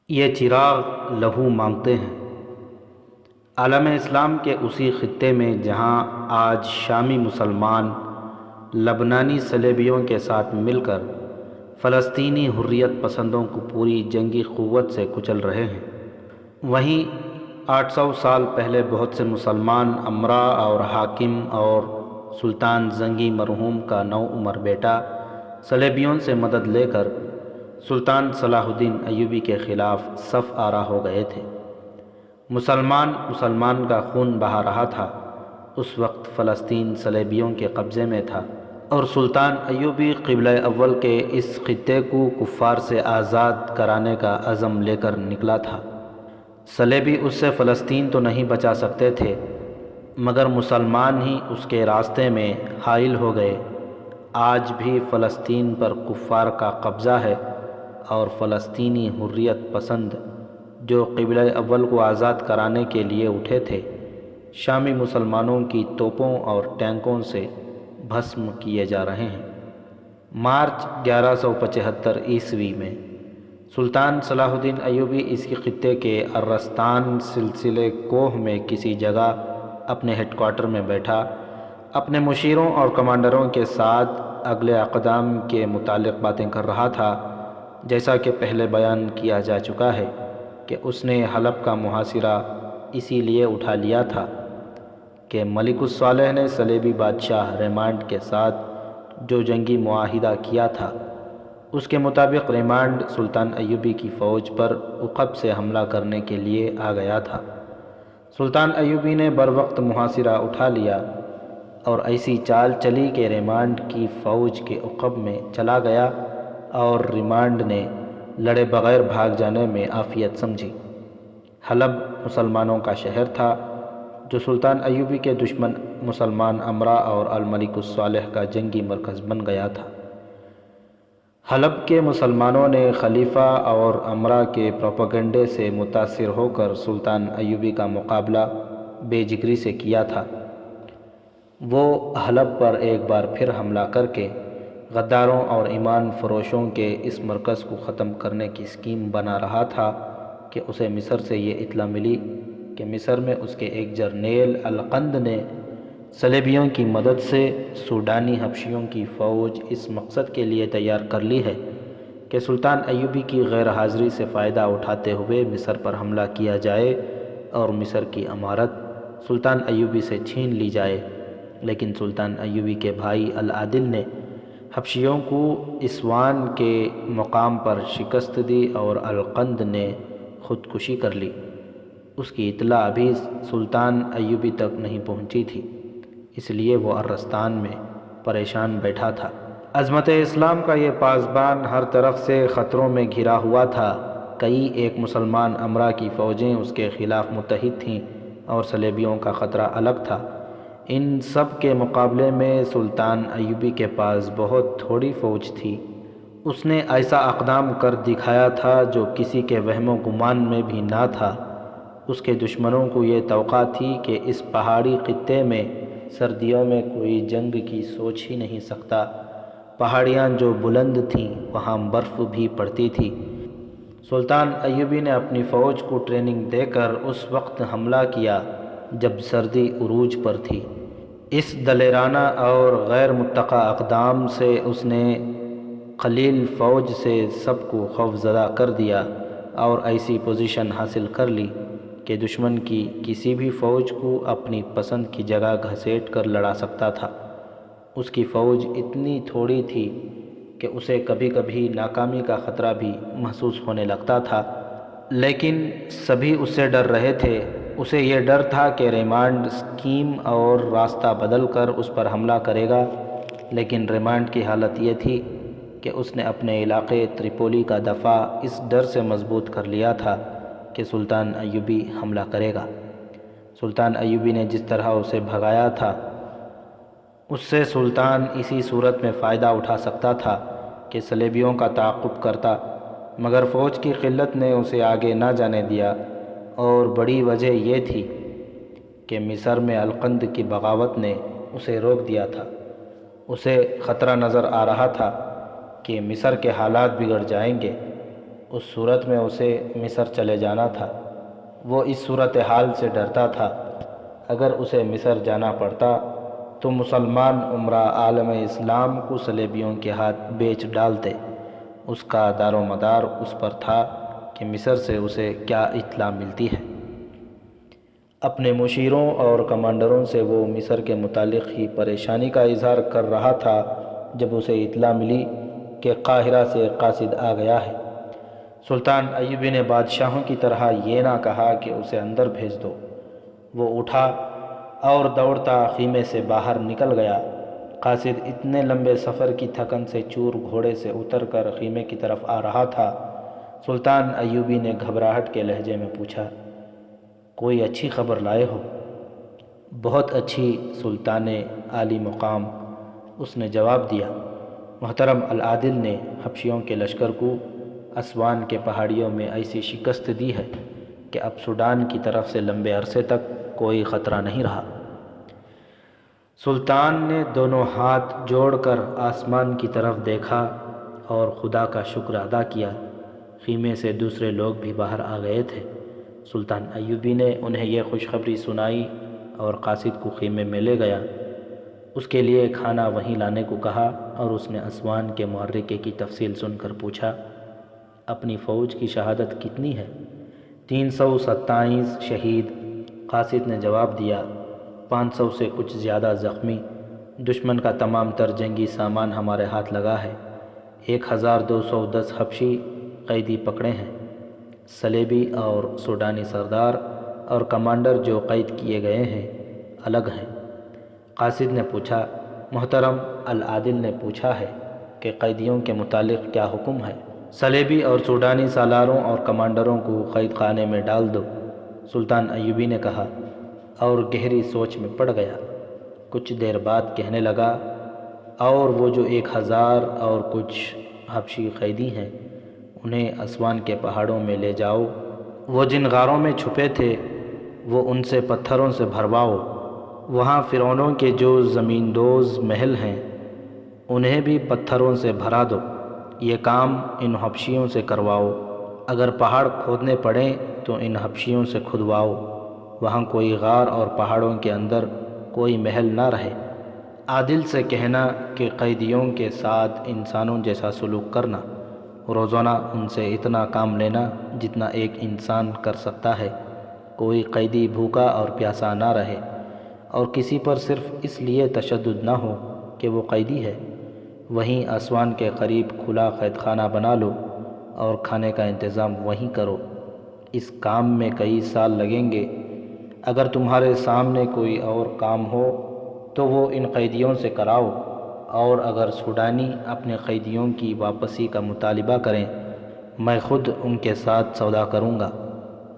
یہ چراغ لہو مانگتے ہیں۔ عالم اسلام کے اسی خطے میں جہاں آج شامی مسلمان لبنانی صلیبیوں کے ساتھ مل کر فلسطینی حریت پسندوں کو پوری جنگی قوت سے کچل رہے ہیں، وہیں 800 سال پہلے بہت سے مسلمان امراء اور حاکم اور سلطان زنگی مرحوم کا نوعمر بیٹا صلیبیوں سے مدد لے کر سلطان صلاح الدین ایوبی کے خلاف صف آرا ہو گئے تھے۔ مسلمان کا خون بہا رہا تھا۔ اس وقت فلسطین صلیبیوں کے قبضے میں تھا اور سلطان ایوبی قبلہ اول کے اس خطے کو کفار سے آزاد کرانے کا عزم لے کر نکلا تھا۔ صلیبی اس سے فلسطین تو نہیں بچا سکتے تھے، مگر مسلمان ہی اس کے راستے میں حائل ہو گئے۔ آج بھی فلسطین پر کفار کا قبضہ ہے اور فلسطینی حریت پسند جو قبلہ اول کو آزاد کرانے کے لیے اٹھے تھے، شامی مسلمانوں کی توپوں اور ٹینکوں سے بھسم کیے جا رہے ہیں۔ مارچ 1175 عیسوی میں سلطان صلاح الدین ایوبی اس خطے کے ارستان سلسلے کوہ میں کسی جگہ اپنے ہیڈ کوارٹر میں بیٹھا اپنے مشیروں اور کمانڈروں کے ساتھ اگلے اقدام کے متعلق باتیں کر رہا تھا۔ جیسا کہ پہلے بیان کیا جا چکا ہے کہ اس نے حلب کا محاصرہ اسی لیے اٹھا لیا تھا کہ ملک الصالح نے صلیبی بادشاہ ریمانڈ کے ساتھ جو جنگی معاہدہ کیا تھا، اس کے مطابق ریمانڈ سلطان ایوبی کی فوج پر عقب سے حملہ کرنے کے لیے آ گیا تھا۔ سلطان ایوبی نے بروقت محاصرہ اٹھا لیا اور ایسی چال چلی کہ ریمانڈ کی فوج کے عقب میں چلا گیا اور ریمانڈ نے لڑے بغیر بھاگ جانے میں عافیت سمجھی۔ حلب مسلمانوں کا شہر تھا جو سلطان ایوبی کے دشمن مسلمان امراء اور الملک الصالح کا جنگی مرکز بن گیا تھا۔ حلب کے مسلمانوں نے خلیفہ اور امراء کے پروپیگنڈے سے متاثر ہو کر سلطان ایوبی کا مقابلہ بے جگری سے کیا تھا۔ وہ حلب پر ایک بار پھر حملہ کر کے غداروں اور ایمان فروشوں کے اس مرکز کو ختم کرنے کی اسکیم بنا رہا تھا کہ اسے مصر سے یہ اطلاع ملی کہ مصر میں اس کے ایک جرنیل القند نے صلیبیوں کی مدد سے سوڈانی حبشیوں کی فوج اس مقصد کے لیے تیار کر لی ہے کہ سلطان ایوبی کی غیر حاضری سے فائدہ اٹھاتے ہوئے مصر پر حملہ کیا جائے اور مصر کی امارت سلطان ایوبی سے چھین لی جائے۔ لیکن سلطان ایوبی کے بھائی العادل نے حبشیوں کو اسوان کے مقام پر شکست دی اور القند نے خودکشی کر لی۔ اس کی اطلاع ابھی سلطان ایوبی تک نہیں پہنچی تھی، اس لیے وہ ارستان میں پریشان بیٹھا تھا۔ عظمت اسلام کا یہ پاسبان ہر طرف سے خطروں میں گھرا ہوا تھا۔ کئی ایک مسلمان امراء کی فوجیں اس کے خلاف متحد تھیں اور صلیبیوں کا خطرہ الگ تھا۔ ان سب کے مقابلے میں سلطان ایوبی کے پاس بہت تھوڑی فوج تھی۔ اس نے ایسا اقدام کر دکھایا تھا جو کسی کے وہم و گمان میں بھی نہ تھا۔ اس کے دشمنوں کو یہ توقع تھی کہ اس پہاڑی خطے میں سردیوں میں کوئی جنگ کی سوچ ہی نہیں سکتا۔ پہاڑیاں جو بلند تھیں وہاں برف بھی پڑتی تھی۔ سلطان ایوبی نے اپنی فوج کو ٹریننگ دے کر اس وقت حملہ کیا جب سردی عروج پر تھی۔ اس دلیرانہ اور غیر متوقع اقدام سے اس نے قلیل فوج سے سب کو خوفزدہ کر دیا اور ایسی پوزیشن حاصل کر لی کہ دشمن کی کسی بھی فوج کو اپنی پسند کی جگہ گھسیٹ کر لڑا سکتا تھا۔ اس کی فوج اتنی تھوڑی تھی کہ اسے کبھی کبھی ناکامی کا خطرہ بھی محسوس ہونے لگتا تھا، لیکن سبھی اس سے ڈر رہے تھے۔ اسے یہ ڈر تھا کہ ریمانڈ اسکیم اور راستہ بدل کر اس پر حملہ کرے گا، لیکن ریمانڈ کی حالت یہ تھی کہ اس نے اپنے علاقے تریپولی کا دفاع اس ڈر سے مضبوط کر لیا تھا کہ سلطان ایوبی حملہ کرے گا۔ سلطان ایوبی نے جس طرح اسے بھگایا تھا، اس سے سلطان اسی صورت میں فائدہ اٹھا سکتا تھا کہ صلیبیوں کا تعاقب کرتا، مگر فوج کی قلت نے اسے آگے نہ جانے دیا، اور بڑی وجہ یہ تھی کہ مصر میں القند کی بغاوت نے اسے روک دیا تھا۔ اسے خطرہ نظر آ رہا تھا کہ مصر کے حالات بگڑ جائیں گے۔ اس صورت میں اسے مصر چلے جانا تھا۔ وہ اس صورتحال سے ڈرتا تھا، اگر اسے مصر جانا پڑتا تو مسلمان عمرہ عالم اسلام کو صلیبیوں کے ہاتھ بیچ ڈالتے۔ اس کا دار و مدار اس پر تھا کہ مصر سے اسے کیا اطلاع ملتی ہے۔ اپنے مشیروں اور کمانڈروں سے وہ مصر کے متعلق ہی پریشانی کا اظہار کر رہا تھا جب اسے اطلاع ملی کہ قاہرہ سے قاصد آ گیا ہے۔ سلطان ایوبی نے بادشاہوں کی طرح یہ نہ کہا کہ اسے اندر بھیج دو۔ وہ اٹھا اور دوڑتا خیمے سے باہر نکل گیا۔ قاصد اتنے لمبے سفر کی تھکن سے چور گھوڑے سے اتر کر خیمے کی طرف آ رہا تھا۔ سلطان ایوبی نے گھبراہٹ کے لہجے میں پوچھا، کوئی اچھی خبر لائے ہو؟ بہت اچھی سلطان عالی مقام، اس نے جواب دیا۔ محترم العادل نے حبشیوں کے لشکر کو اسوان کے پہاڑیوں میں ایسی شکست دی ہے کہ اب سوڈان کی طرف سے لمبے عرصے تک کوئی خطرہ نہیں رہا۔ سلطان نے دونوں ہاتھ جوڑ کر آسمان کی طرف دیکھا اور خدا کا شکر ادا کیا۔ خیمے سے دوسرے لوگ بھی باہر آ گئے تھے۔ سلطان ایوبی نے انہیں یہ خوشخبری سنائی اور قاصد کو خیمے میں لے گیا۔ اس کے لیے کھانا وہیں لانے کو کہا اور اس نے اسوان کے معرکے کی تفصیل سن کر پوچھا، اپنی فوج کی شہادت کتنی ہے؟ 327 شہید، قاصد نے جواب دیا۔ 500 سے کچھ زیادہ زخمی۔ دشمن کا تمام تر جنگی سامان ہمارے ہاتھ لگا ہے۔ 1210 حبشی قیدی پکڑے ہیں۔ صلیبی اور سوڈانی سردار اور کمانڈر جو قید کیے گئے ہیں الگ ہیں۔ قاصد نے پوچھا، محترم العادل نے پوچھا ہے کہ قیدیوں کے متعلق کیا حکم ہے؟ صلیبی اور سوڈانی سالاروں اور کمانڈروں کو قید خانے میں ڈال دو، سلطان ایوبی نے کہا اور گہری سوچ میں پڑ گیا۔ کچھ دیر بعد کہنے لگا، اور وہ جو 1000 اور کچھ حبشی قیدی ہیں انہیں اسوان کے پہاڑوں میں لے جاؤ۔ وہ جن غاروں میں چھپے تھے وہ ان سے پتھروں سے بھرواؤ۔ وہاں فرعونوں کے جو زمیندوز محل ہیں انہیں بھی پتھروں سے بھرا دو۔ یہ کام ان حبشیوں سے کرواؤ۔ اگر پہاڑ کھودنے پڑیں تو ان حبشیوں سے کھدواؤ۔ وہاں کوئی غار اور پہاڑوں کے اندر کوئی محل نہ رہے۔ عادل سے کہنا کہ قیدیوں کے ساتھ انسانوں جیسا سلوک کرنا، روزانہ ان سے اتنا کام لینا جتنا ایک انسان کر سکتا ہے۔ کوئی قیدی بھوکا اور پیاسا نہ رہے، اور کسی پر صرف اس لیے تشدد نہ ہو کہ وہ قیدی ہے۔ وہیں اسوان کے قریب کھلا قید خانہ بنا لو اور کھانے کا انتظام وہیں کرو۔ اس کام میں کئی سال لگیں گے۔ اگر تمہارے سامنے کوئی اور کام ہو تو وہ ان قیدیوں سے کراؤ، اور اگر سوڈانی اپنے قیدیوں کی واپسی کا مطالبہ کریں میں خود ان کے ساتھ سودا کروں گا۔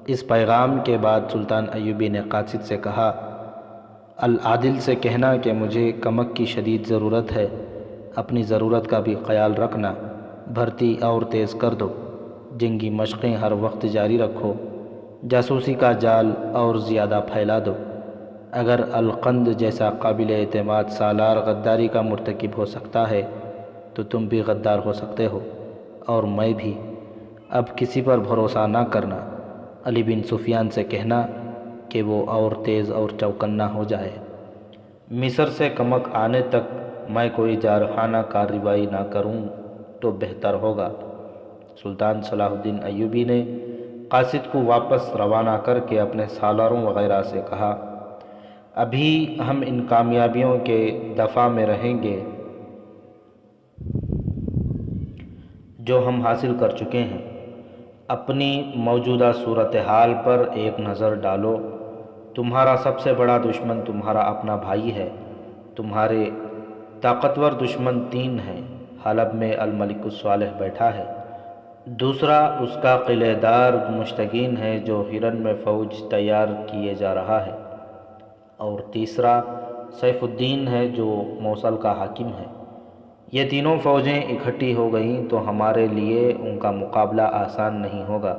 اس پیغام کے بعد سلطان ایوبی نے قاصد سے کہا، العادل سے کہنا کہ مجھے کمک کی شدید ضرورت ہے، اپنی ضرورت کا بھی خیال رکھنا۔ بھرتی اور تیز کر دو، جنگی مشقیں ہر وقت جاری رکھو، جاسوسی کا جال اور زیادہ پھیلا دو۔ اگر القند جیسا قابل اعتماد سالار غداری کا مرتکب ہو سکتا ہے تو تم بھی غدار ہو سکتے ہو، اور میں بھی۔ اب کسی پر بھروسہ نہ کرنا۔ علی بن سفیان سے کہنا کہ وہ اور تیز اور چوکنا ہو جائے۔ مصر سے کمک آنے تک میں کوئی جارحانہ کارروائی نہ کروں تو بہتر ہوگا۔ سلطان صلاح الدین ایوبی نے قاصد کو واپس روانہ کر کے اپنے سالاروں وغیرہ سے کہا، ابھی ہم ان کامیابیوں کے دفاع میں رہیں گے جو ہم حاصل کر چکے ہیں۔ اپنی موجودہ صورتحال پر ایک نظر ڈالو۔ تمہارا سب سے بڑا دشمن تمہارا اپنا بھائی ہے۔ تمہارے طاقتور دشمن 3 ہیں۔ حلب میں الملک الصالح بیٹھا ہے، دوسرا اس کا قلعہ دار مشتگین ہے جو ہرن میں فوج تیار کیے جا رہا ہے، اور تیسرا سیف الدین ہے جو موصل کا حاکم ہے۔ یہ تینوں فوجیں اکٹھی ہو گئیں تو ہمارے لیے ان کا مقابلہ آسان نہیں ہوگا۔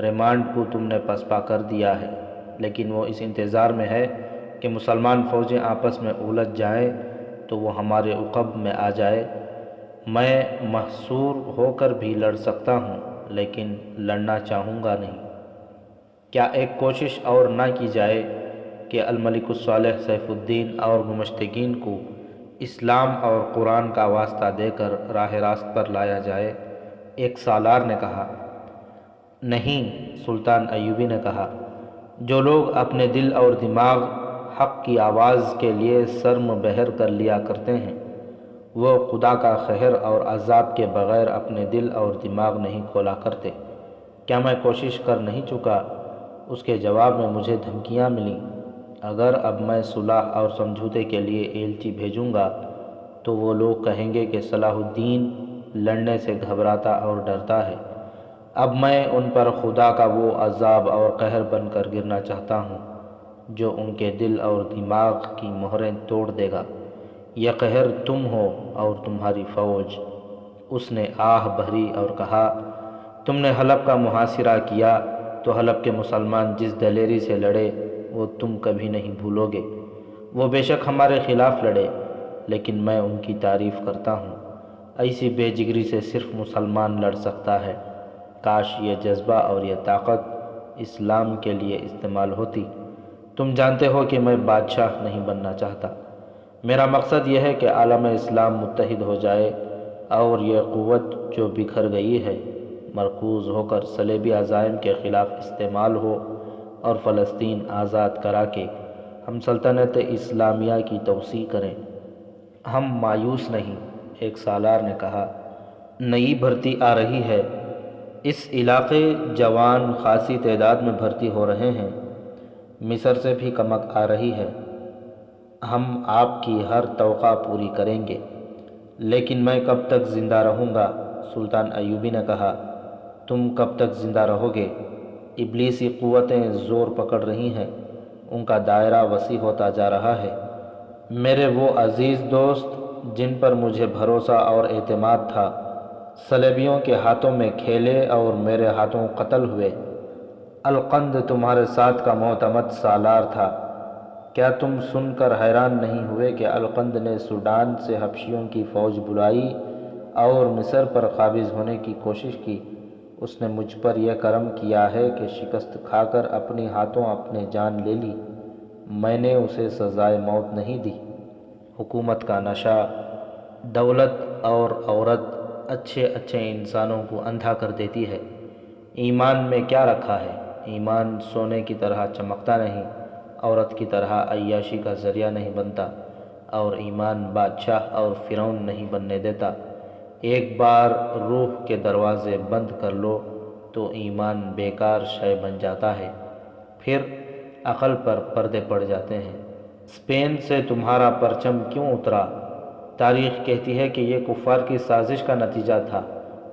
ریمانڈ کو تم نے پسپا کر دیا ہے، لیکن وہ اس انتظار میں ہے کہ مسلمان فوجیں آپس میں الجھ جائیں تو وہ ہمارے عقب میں آ جائے۔ میں محصور ہو کر بھی لڑ سکتا ہوں، لیکن لڑنا چاہوں گا نہیں۔ کیا ایک کوشش اور نہ کی جائے کہ الملک الصالح سیف الدین اور گمشتگین کو اسلام اور قرآن کا واسطہ دے کر راہ راست پر لایا جائے؟ ایک سالار نے کہا۔ نہیں، سلطان ایوبی نے کہا، جو لوگ اپنے دل اور دماغ حق کی آواز کے لیے سرم بہر کر لیا کرتے ہیں، وہ خدا کا قہر اور عذاب کے بغیر اپنے دل اور دماغ نہیں کھولا کرتے۔ کیا میں کوشش کر نہیں چکا؟ اس کے جواب میں مجھے دھمکیاں ملیں۔ اگر اب میں صلح اور سمجھوتے کے لیے ایلچی بھیجوں گا تو وہ لوگ کہیں گے کہ صلاح الدین لڑنے سے گھبراتا اور ڈرتا ہے۔ اب میں ان پر خدا کا وہ عذاب اور قہر بن کر گرنا چاہتا ہوں جو ان کے دل اور دماغ کی مہریں توڑ دے گا۔ یہ قہر تم ہو اور تمہاری فوج۔ اس نے آہ بھری اور کہا، تم نے حلب کا محاصرہ کیا تو حلب کے مسلمان جس دلیری سے لڑے وہ تم کبھی نہیں بھولو گے۔ وہ بے شک ہمارے خلاف لڑے، لیکن میں ان کی تعریف کرتا ہوں۔ ایسی بے جگری سے صرف مسلمان لڑ سکتا ہے۔ کاش یہ جذبہ اور یہ طاقت اسلام کے لیے استعمال ہوتی۔ تم جانتے ہو کہ میں بادشاہ نہیں بننا چاہتا۔ میرا مقصد یہ ہے کہ عالم اسلام متحد ہو جائے اور یہ قوت جو بکھر گئی ہے مرکوز ہو کر صلیبی عزائم کے خلاف استعمال ہو اور فلسطین آزاد کرا کے ہم سلطنت اسلامیہ کی توسیع کریں۔ ہم مایوس نہیں، ایک سالار نے کہا، نئی بھرتی آ رہی ہے۔ اس علاقے جوان خاصی تعداد میں بھرتی ہو رہے ہیں۔ مصر سے بھی کمک آ رہی ہے۔ ہم آپ کی ہر توقع پوری کریں گے۔ لیکن میں کب تک زندہ رہوں گا؟ سلطان ایوبی نے کہا، تم کب تک زندہ رہو گے؟ ابلیسی قوتیں زور پکڑ رہی ہیں، ان کا دائرہ وسیع ہوتا جا رہا ہے۔ میرے وہ عزیز دوست جن پر مجھے بھروسہ اور اعتماد تھا، صلیبیوں کے ہاتھوں میں کھیلے اور میرے ہاتھوں قتل ہوئے۔ القند تمہارے ساتھ کا معتمد سالار تھا۔ کیا تم سن کر حیران نہیں ہوئے کہ القند نے سوڈان سے حبشیوں کی فوج بلائی اور مصر پر قابض ہونے کی کوشش کی؟ اس نے مجھ پر یہ کرم کیا ہے کہ شکست کھا کر اپنی ہاتھوں اپنے جان لے لی۔ میں نے اسے سزائے موت نہیں دی۔ حکومت کا نشہ، دولت اور عورت اچھے انسانوں کو اندھا کر دیتی ہے۔ ایمان میں کیا رکھا ہے؟ ایمان سونے کی طرح چمکتا نہیں، عورت کی طرح عیاشی کا ذریعہ نہیں بنتا، اور ایمان بادشاہ اور فرعون نہیں بننے دیتا۔ ایک بار روح کے دروازے بند کر لو تو ایمان بیکار شے بن جاتا ہے، پھر عقل پر پردے پڑ جاتے ہیں۔ اسپین سے تمہارا پرچم کیوں اترا؟ تاریخ کہتی ہے کہ یہ کفار کی سازش کا نتیجہ تھا،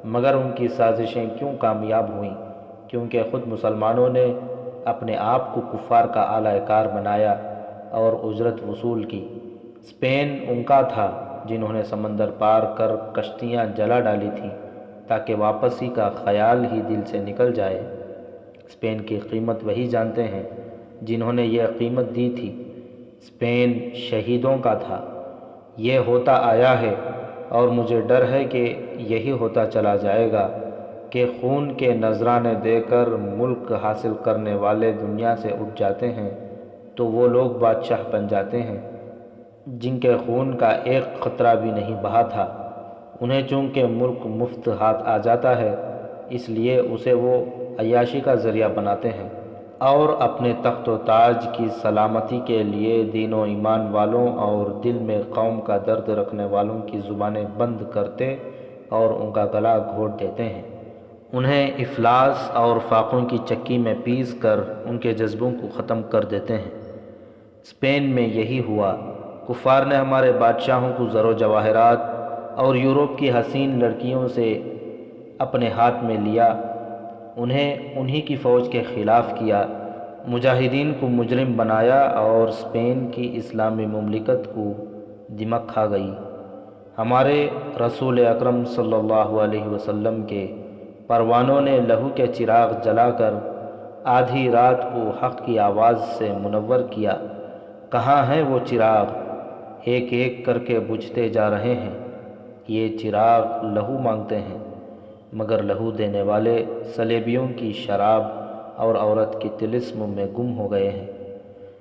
مگر ان کی سازشیں کیوں کامیاب ہوئیں؟ کیونکہ خود مسلمانوں نے اپنے آپ کو کفار کا اعلی کار بنایا اور اجرت وصول کی۔ اسپین ان کا تھا جنہوں نے سمندر پار کر کشتیاں جلا ڈالی تھیں تاکہ واپسی کا خیال ہی دل سے نکل جائے۔ اسپین کی قیمت وہی جانتے ہیں جنہوں نے یہ قیمت دی تھی۔ اسپین شہیدوں کا تھا۔ یہ ہوتا آیا ہے اور مجھے ڈر ہے کہ یہی ہوتا چلا جائے گا کہ خون کے نذرانے دے کر ملک حاصل کرنے والے دنیا سے اٹھ جاتے ہیں تو وہ لوگ بادشاہ بن جاتے ہیں جن کے خون کا ایک قطرہ بھی نہیں بہا تھا۔ انہیں چونکہ ملک مفت ہاتھ آ جاتا ہے، اس لیے اسے وہ عیاشی کا ذریعہ بناتے ہیں اور اپنے تخت و تاج کی سلامتی کے لیے دین و ایمان والوں اور دل میں قوم کا درد رکھنے والوں کی زبانیں بند کرتے اور ان کا گلا گھونٹ دیتے ہیں۔ انہیں افلاس اور فاقوں کی چکی میں پیس کر ان کے جذبوں کو ختم کر دیتے ہیں۔ اسپین میں یہی ہوا۔ کفار نے ہمارے بادشاہوں کو زر و جواہرات اور یورپ کی حسین لڑکیوں سے اپنے ہاتھ میں لیا، انہیں انہی کی فوج کے خلاف کیا، مجاہدین کو مجرم بنایا اور اسپین کی اسلامی مملکت کو دمک کھا گئی۔ ہمارے رسول اکرم صلی اللہ علیہ وسلم کے پروانوں نے لہو کے چراغ جلا کر آدھی رات کو حق کی آواز سے منور کیا۔ کہاں ہیں وہ چراغ؟ ایک ایک کر کے بجھتے جا رہے ہیں۔ یہ چراغ لہو مانگتے ہیں۔ مگر لہو دینے والے صلیبیوں کی شراب اور عورت کی طلسم میں گم ہو گئے ہیں۔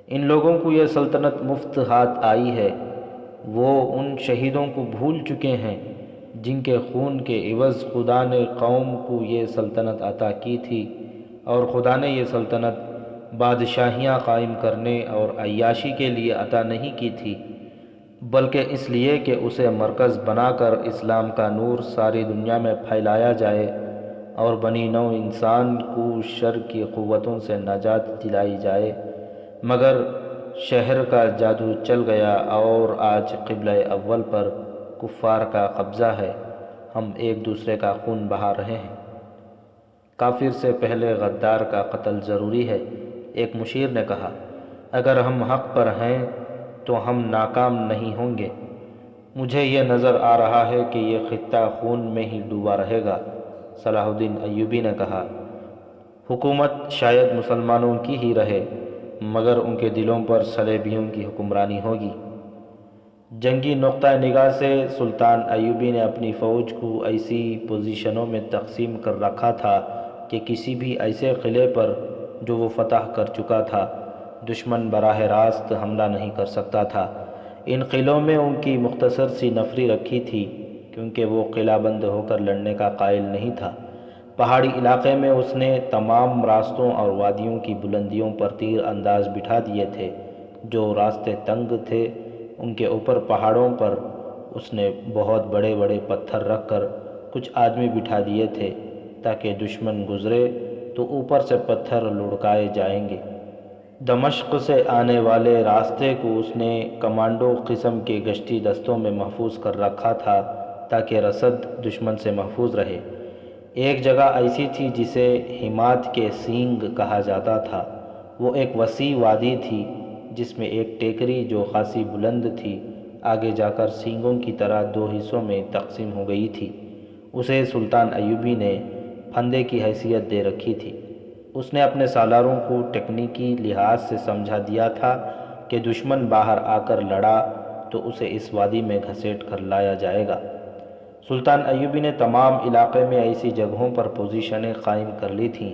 ان لوگوں کو یہ سلطنت مفت ہاتھ آئی ہے، وہ ان شہیدوں کو بھول چکے ہیں جن کے خون کے عوض خدا نے قوم کو یہ سلطنت عطا کی تھی، اور خدا نے یہ سلطنت بادشاہیاں قائم کرنے اور عیاشی کے لیے عطا نہیں کی تھی، بلکہ اس لیے کہ اسے مرکز بنا کر اسلام کا نور ساری دنیا میں پھیلایا جائے اور بنی نوع انسان کو شر کی قوتوں سے نجات دلائی جائے۔ مگر شہر کا جادو چل گیا اور آج قبلہ اول پر کفار کا قبضہ ہے، ہم ایک دوسرے کا خون بہا رہے ہیں۔ کافر سے پہلے غدار کا قتل ضروری ہے، ایک مشیر نے کہا۔ اگر ہم حق پر ہیں تو ہم ناکام نہیں ہوں گے۔ مجھے یہ نظر آ رہا ہے کہ یہ خطہ خون میں ہی ڈوبا رہے گا، صلاح الدین ایوبی نے کہا۔ حکومت شاید مسلمانوں کی ہی رہے، مگر ان کے دلوں پر صلیبیوں کی حکمرانی ہوگی۔ جنگی نقطہ نگاہ سے سلطان ایوبی نے اپنی فوج کو ایسی پوزیشنوں میں تقسیم کر رکھا تھا کہ کسی بھی ایسے قلعے پر جو وہ فتح کر چکا تھا دشمن براہ راست حملہ نہیں کر سکتا تھا۔ ان قلعوں میں ان کی مختصر سی نفری رکھی تھی، کیونکہ وہ قلعہ بند ہو کر لڑنے کا قائل نہیں تھا۔ پہاڑی علاقے میں اس نے تمام راستوں اور وادیوں کی بلندیوں پر تیر انداز بٹھا دیے تھے۔ جو راستے تنگ تھے ان کے اوپر پہاڑوں پر اس نے بہت بڑے بڑے پتھر رکھ کر کچھ آدمی بٹھا دیے تھے تاکہ دشمن گزرے تو اوپر سے پتھر لڑکائے جائیں گے۔ دمشق سے آنے والے راستے کو اس نے کمانڈو قسم کے گشتی دستوں میں محفوظ کر رکھا تھا تاکہ رسد دشمن سے محفوظ رہے۔ ایک جگہ ایسی تھی جسے حمات کے سینگ کہا جاتا تھا۔ وہ ایک وسیع وادی تھی جس میں ایک ٹیکری جو خاصی بلند تھی آگے جا کر سینگوں کی طرح دو حصوں میں تقسیم ہو گئی تھی۔ اسے سلطان ایوبی نے پھندے کی حیثیت دے رکھی تھی۔ اس نے اپنے سالاروں کو ٹیکنیکی لحاظ سے سمجھا دیا تھا کہ دشمن باہر آ کر لڑا تو اسے اس وادی میں گھسیٹ کر لایا جائے گا۔ سلطان ایوبی نے تمام علاقے میں ایسی جگہوں پر پوزیشنیں قائم کر لی تھیں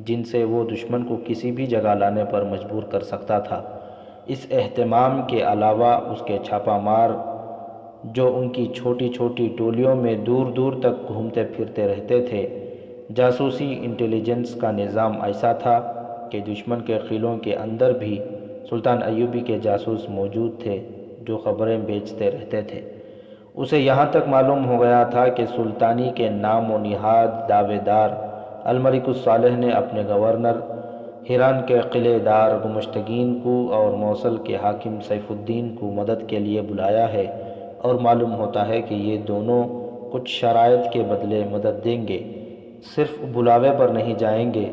جن سے وہ دشمن کو کسی بھی جگہ لانے پر مجبور کر سکتا تھا۔ اس اہتمام کے علاوہ اس کے چھاپہ مار جو ان کی چھوٹی چھوٹی ٹولیوں میں دور دور تک گھومتے پھرتے رہتے تھے، جاسوسی انٹیلیجنس کا نظام ایسا تھا کہ دشمن کے قلعوں کے اندر بھی سلطان ایوبی کے جاسوس موجود تھے جو خبریں بیچتے رہتے تھے۔ اسے یہاں تک معلوم ہو گیا تھا کہ سلطانی کے نام و نہاد دعوے دار الملک الصالح نے اپنے گورنر ہیران کے قلعے دار گمشتگین کو اور موصل کے حاکم سیف الدین کو مدد کے لیے بلایا ہے، اور معلوم ہوتا ہے کہ یہ دونوں کچھ شرائط کے بدلے مدد دیں گے، صرف بلاوے پر نہیں جائیں گے۔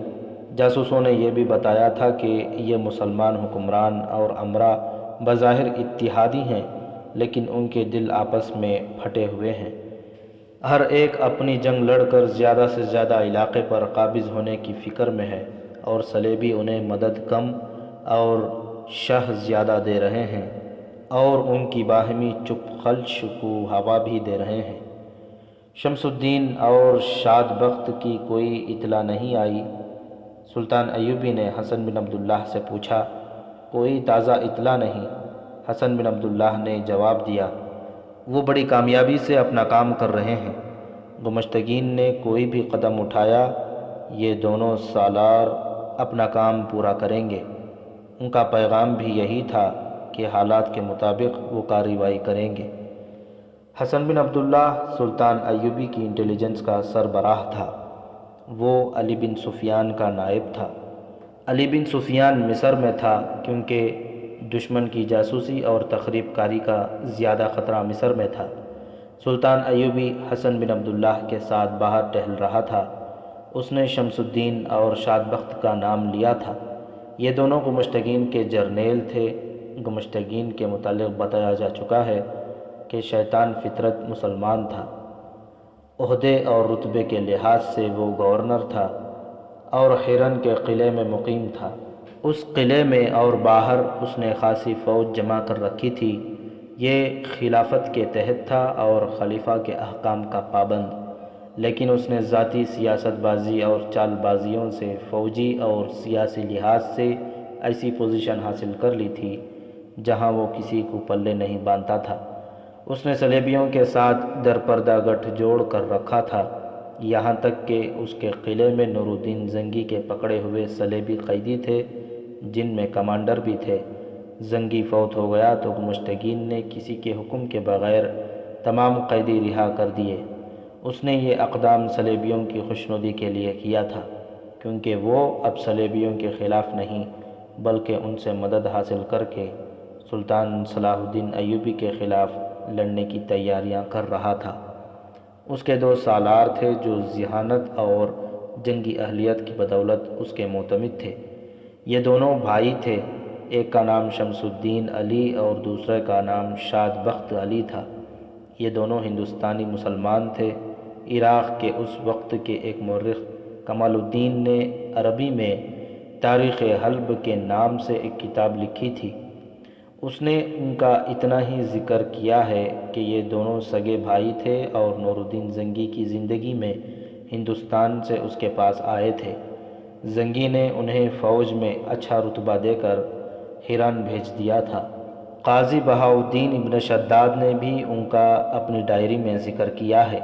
جاسوسوں نے یہ بھی بتایا تھا کہ یہ مسلمان حکمران اور امرا بظاہر اتحادی ہیں، لیکن ان کے دل آپس میں پھٹے ہوئے ہیں۔ ہر ایک اپنی جنگ لڑ کر زیادہ سے زیادہ علاقے پر قابض ہونے کی فکر میں ہے، اور صلیبی انہیں مدد کم اور شہ زیادہ دے رہے ہیں، اور ان کی باہمی چپ خلش کو ہوا بھی دے رہے ہیں۔ شمس الدین اور شاد بخت کی کوئی اطلاع نہیں آئی۔ سلطان ایوبی نے حسن بن عبداللہ سے پوچھا، کوئی تازہ اطلاع نہیں؟ حسن بن عبداللہ نے جواب دیا، وہ بڑی کامیابی سے اپنا کام کر رہے ہیں۔ گمشتگین نے کوئی بھی قدم اٹھایا، یہ دونوں سالار اپنا کام پورا کریں گے۔ ان کا پیغام بھی یہی تھا کہ حالات کے مطابق وہ کارروائی کریں گے۔ حسن بن عبداللہ سلطان ایوبی کی انٹیلیجنس کا سربراہ تھا۔ وہ علی بن سفیان کا نائب تھا۔ علی بن سفیان مصر میں تھا کیونکہ دشمن کی جاسوسی اور تخریب کاری کا زیادہ خطرہ مصر میں تھا۔ سلطان ایوبی حسن بن عبداللہ کے ساتھ باہر ٹہل رہا تھا۔ اس نے شمس الدین اور شاد بخت کا نام لیا تھا۔ یہ دونوں گمشتگین کے جرنیل تھے۔ گمشتگین کے متعلق بتایا جا چکا ہے کہ شیطان فطرت مسلمان تھا۔ عہدے اور رتبے کے لحاظ سے وہ گورنر تھا اور ہیرن کے قلعے میں مقیم تھا۔ اس قلعے میں اور باہر اس نے خاصی فوج جمع کر رکھی تھی۔ یہ خلافت کے تحت تھا اور خلیفہ کے احکام کا پابند۔ لیکن اس نے ذاتی سیاست بازی اور چال بازیوں سے فوجی اور سیاسی لحاظ سے ایسی پوزیشن حاصل کر لی تھی جہاں وہ کسی کو پلے نہیں باندھتا تھا۔ اس نے صلیبیوں کے ساتھ درپردہ گٹھ جوڑ کر رکھا تھا، یہاں تک کہ اس کے قلعے میں نور الدین زنگی کے پکڑے ہوئے صلیبی قیدی تھے، جن میں کمانڈر بھی تھے۔ زنگی فوت ہو گیا تو گمشتگین نے کسی کے حکم کے بغیر تمام قیدی رہا کر دیے۔ اس نے یہ اقدام صلیبیوں کی خوشنودی کے لیے کیا تھا، کیونکہ وہ اب صلیبیوں کے خلاف نہیں بلکہ ان سے مدد حاصل کر کے سلطان صلاح الدین ایوبی کے خلاف لڑنے کی تیاریاں کر رہا تھا۔ اس کے 2 سالار تھے جو ذہانت اور جنگی اہلیت کی بدولت اس کے معتمد تھے۔ یہ دونوں بھائی تھے، ایک کا نام شمس الدین علی اور دوسرے کا نام شاد بخت علی تھا۔ یہ دونوں ہندوستانی مسلمان تھے۔ عراق کے اس وقت کے ایک مورخ کمال الدین نے عربی میں تاریخ حلب کے نام سے ایک کتاب لکھی تھی۔ اس نے ان کا اتنا ہی ذکر کیا ہے کہ یہ دونوں سگے بھائی تھے اور نور الدین زنگی کی زندگی میں ہندوستان سے اس کے پاس آئے تھے۔ زنگی نے انہیں فوج میں اچھا رتبہ دے کر ہرن بھیج دیا تھا۔ قاضی بہاؤالدین ابن شداد نے بھی ان کا اپنی ڈائری میں ذکر کیا ہے۔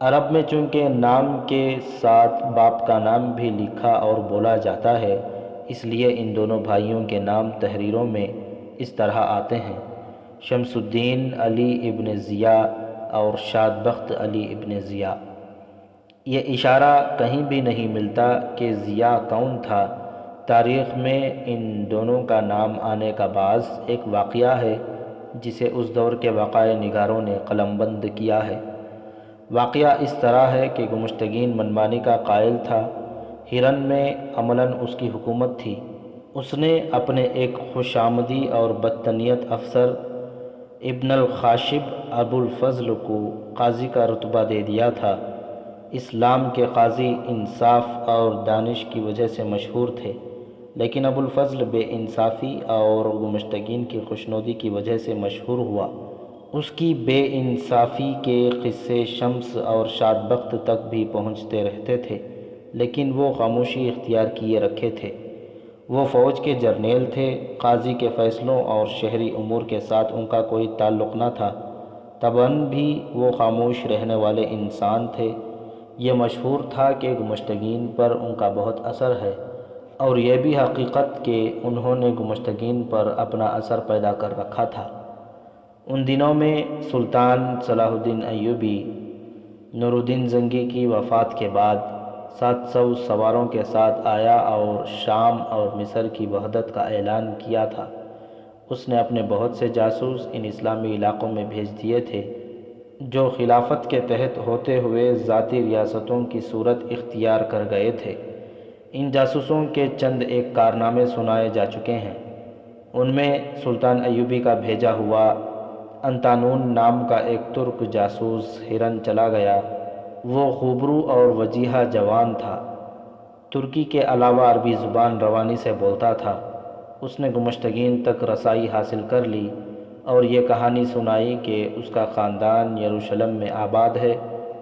عرب میں چونکہ نام کے ساتھ باپ کا نام بھی لکھا اور بولا جاتا ہے، اس لیے ان دونوں بھائیوں کے نام تحریروں میں اس طرح آتے ہیں: شمس الدین علی ابن ضیاء اور شاد بخت علی ابن ضیاء۔ یہ اشارہ کہیں بھی نہیں ملتا کہ ضیاء کون تھا۔ تاریخ میں ان دونوں کا نام آنے کا باعث ایک واقعہ ہے جسے اس دور کے وقائع نگاروں نے قلم بند کیا ہے۔ واقعہ اس طرح ہے کہ گمشتگین منمانی کا قائل تھا۔ ہرن میں عملاً اس کی حکومت تھی۔ اس نے اپنے ایک خوش آمدی اور بدتنیت افسر ابن الخاشب ابو الفضل کو قاضی کا رتبہ دے دیا تھا۔ اسلام کے قاضی انصاف اور دانش کی وجہ سے مشہور تھے، لیکن ابو الفضل بے انصافی اور گمشتگین کی خوشنودی کی وجہ سے مشہور ہوا۔ اس کی بے انصافی کے قصے شمس اور شاد بخت تک بھی پہنچتے رہتے تھے، لیکن وہ خاموشی اختیار کیے رکھے تھے۔ وہ فوج کے جرنیل تھے، قاضی کے فیصلوں اور شہری امور کے ساتھ ان کا کوئی تعلق نہ تھا، طبعاً بھی وہ خاموش رہنے والے انسان تھے۔ یہ مشہور تھا کہ گمشتگین پر ان کا بہت اثر ہے، اور یہ بھی حقیقت کہ انہوں نے گمشتگین پر اپنا اثر پیدا کر رکھا تھا۔ ان دنوں میں سلطان صلاح الدین ایوبی نور الدین زنگی کی وفات کے بعد 700 سواروں کے ساتھ آیا اور شام اور مصر کی وحدت کا اعلان کیا تھا۔ اس نے اپنے بہت سے جاسوس ان اسلامی علاقوں میں بھیج دیے تھے جو خلافت کے تحت ہوتے ہوئے ذاتی ریاستوں کی صورت اختیار کر گئے تھے۔ ان جاسوسوں کے چند ایک کارنامے سنائے جا چکے ہیں۔ ان میں سلطان ایوبی کا بھیجا ہوا انتانون نام کا ایک ترک جاسوس ہرن چلا گیا۔ وہ خوبرو اور وجیحہ جوان تھا، ترکی کے علاوہ عربی زبان روانی سے بولتا تھا۔ اس نے گمشتگین تک رسائی حاصل کر لی اور یہ کہانی سنائی کہ اس کا خاندان یروشلم میں آباد ہے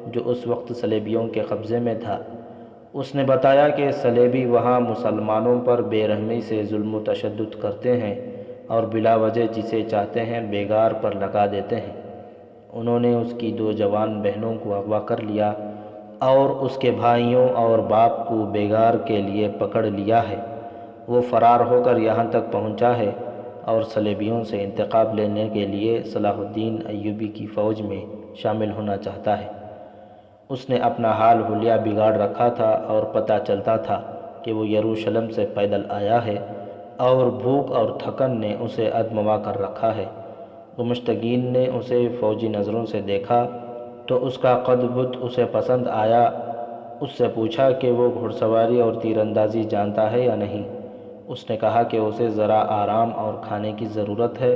جو اس وقت صلیبیوں کے قبضے میں تھا۔ اس نے بتایا کہ صلیبی وہاں مسلمانوں پر بے رحمی سے ظلم و تشدد کرتے ہیں اور بلا وجہ جسے چاہتے ہیں بیگار پر لگا دیتے ہیں۔ انہوں نے اس کی 2 جوان بہنوں کو اغوا کر لیا اور اس کے بھائیوں اور باپ کو بیگار کے لیے پکڑ لیا ہے۔ وہ فرار ہو کر یہاں تک پہنچا ہے اور صلیبیوں سے انتقام لینے کے لیے صلاح الدین ایوبی کی فوج میں شامل ہونا چاہتا ہے۔ اس نے اپنا حال حلیہ بگاڑ رکھا تھا اور پتہ چلتا تھا کہ وہ یروشلم سے پیدل آیا ہے اور بھوک اور تھکن نے اسے ادموا کر رکھا ہے۔ گمشتگین نے اسے فوجی نظروں سے دیکھا تو اس کا قد بت اسے پسند آیا۔ اس سے پوچھا کہ وہ گھڑ سواری اور تیر اندازی جانتا ہے یا نہیں۔ اس نے کہا کہ اسے ذرا آرام اور کھانے کی ضرورت ہے،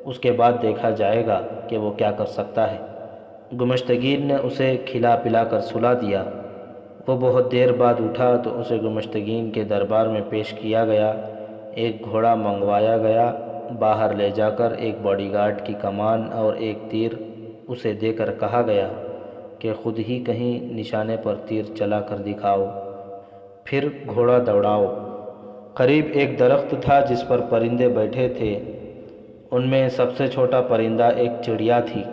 اس کے بعد دیکھا جائے گا کہ وہ کیا کر سکتا ہے۔ گمشتگین نے اسے کھلا پلا کر سلا دیا۔ وہ بہت دیر بعد اٹھا تو اسے گمشتگین کے دربار میں پیش کیا گیا۔ ایک گھوڑا منگوایا گیا، باہر لے جا کر ایک باڈی گارڈ کی کمان اور ایک تیر اسے دے کر کہا گیا، کہ خود ہی کہیں نشانے پر تیر چلا کر دکھاؤ، پھر گھوڑا دوڑاؤ۔ قریب ایک درخت تھا جس پر پرندے بیٹھے تھے، ان میں سب سے چھوٹا پرندہ ایک چڑیا تھی۔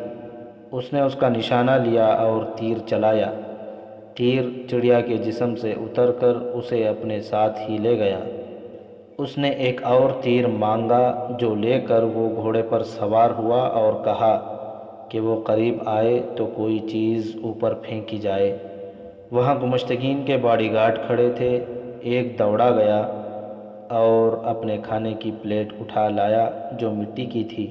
اس نے اس کا نشانہ لیا اور تیر چلایا۔ تیر چڑیا کے جسم سے اتر کر اسے اپنے ساتھ ہی لے گیا۔ اس نے ایک اور تیر مانگا جو لے کر وہ گھوڑے پر سوار ہوا اور کہا کہ وہ قریب آئے تو کوئی چیز اوپر پھینکی جائے۔ وہاں گمشتگین کے باڈی گارڈ کھڑے تھے۔ ایک دوڑا گیا اور اپنے کھانے کی پلیٹ اٹھا لایا جو مٹی کی تھی۔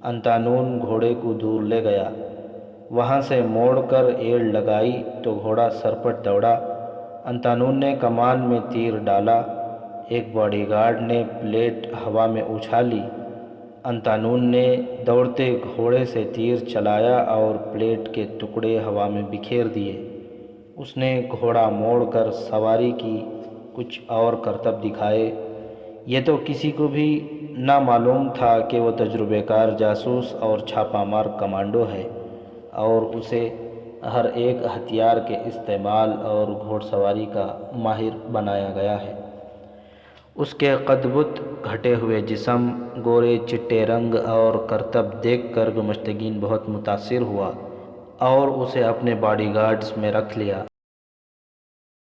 انتانون گھوڑے کو دور لے گیا۔ وہاں سے موڑ کر ایڑ لگائی تو گھوڑا سرپٹ دوڑا۔ انتانون نے کمان میں تیر ڈالا۔ ایک باڈی گارڈ نے پلیٹ ہوا میں اچھالی۔ انتانون نے دوڑتے گھوڑے سے تیر چلایا اور پلیٹ کے ٹکڑے ہوا میں بکھیر دیے۔ اس نے گھوڑا موڑ کر سواری کی کچھ اور کرتب دکھائے۔ یہ تو کسی کو بھی نہ معلوم تھا کہ وہ تجربہ کار جاسوس اور چھاپہ مار کمانڈو ہے اور اسے ہر ایک ہتھیار کے استعمال اور گھوڑ سواری کا ماہر بنایا گیا ہے۔ اس کے قد بت، گھٹے ہوئے جسم، گورے چٹے رنگ اور کرتب دیکھ کر گمشتگین بہت متاثر ہوا اور اسے اپنے باڈی گارڈز میں رکھ لیا۔